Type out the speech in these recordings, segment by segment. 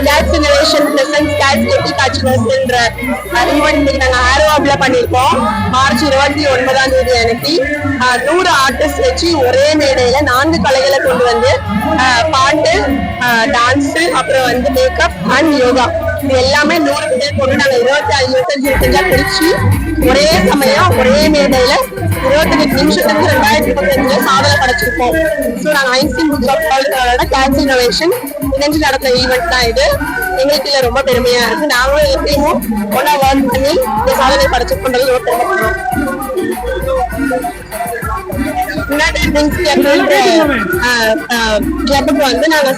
Gates innovation presence Gates கெட்டி கல்ச்சரல்ஸ்ன்ற event நாங்கள் ஆரோவாப்ல பண்ணியிருக்கோம். மார்ச் 29 அன்னைக்கு 100 ஆர்டிஸ்ட் வச்சு ஒரே மேடையில 4 கலைகளை கொண்டு வந்து பாட்டு, டான்ஸ், அப்புறம் வந்து மேக்கப் அண்ட் யோகா இது எல்லாமே 100 பேர் கொண்டு நாங்கள் 25 பிரிச்சு ஒரே சமயம் ஒரே மேடையில 28 நிமிஷத்துக்கு 2025 சாதனை படைச்சிருக்கோம். ஸோ நாங்கள் ஐன்ஸ்டீன் புக் ஆஃப் வேர்ல்டோட கேட்ஸ் இன்னோவேஷன் இணைஞ்சு நடத்துற ஈவெண்ட் தான் இது. எங்களுக்கு இதுல ரொம்ப பெருமையா இருக்கு. நாங்களும் எப்பயும் ஒன்னா ஒர்க் பண்ணி இந்த சாதனை படைச்சிருக்கோன்றது ரொம்ப பெருமைப்படுறோம். கிளப்புக்கு வந்து நாங்க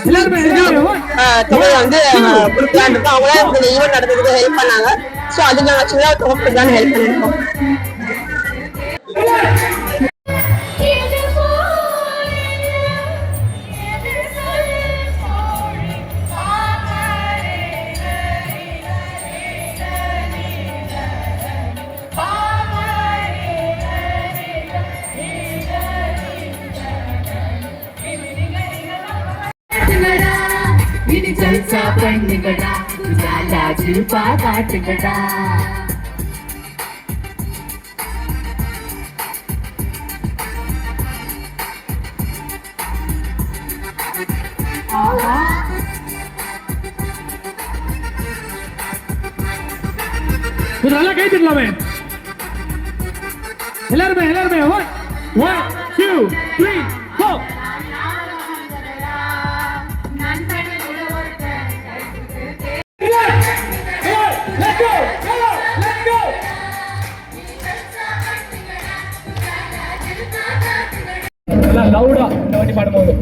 தொகையை வந்து கொடுக்கலான் இருக்கோம். அவங்களாம் இந்த ஈவெண்ட் நடத்துறதுக்கு ஹெல்ப் பண்ணாங்க. ஸோ அதுக்கு நாங்கள் சின்ன தொகை கொடுக்கலான்னு ஹெல்ப் பண்ணிருக்கோம். जलसा பண்ணுங்கடா நல்லா ஜில்பா காட்டுங்கடா நல்லா கைத்திடலாமே எல்லாருமே 1 2 3 4 லவுடா இந்த வாட்டி பாடும்போது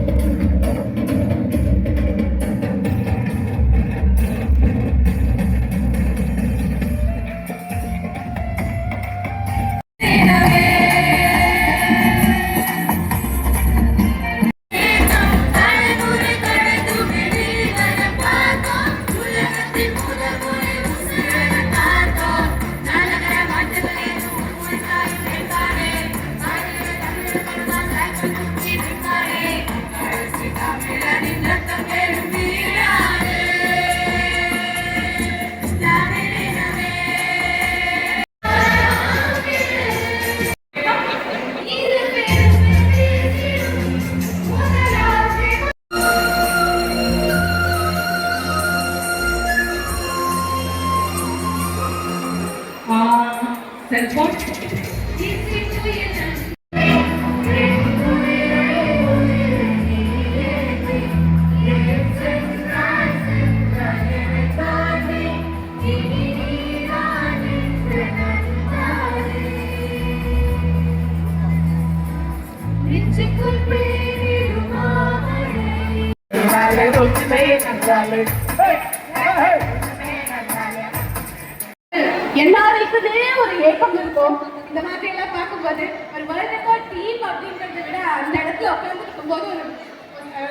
எல்லாருக்குமே ஒரு ஏக்கம் இருக்கும். இந்த மாதிரி எல்லாம் பார்க்கும்போது ஒரு வேர்ல்ட் ரெக்கார்ட் டீம் அப்படின்றத விட அந்த இடத்துல உட்கார்ந்து இருக்கும்போது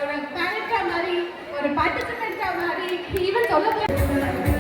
ஒரு பேரண்டா மாதிரி ஒரு பார்ட்டிசிபெண்டா மாதிரி ஈவன் சொல்ல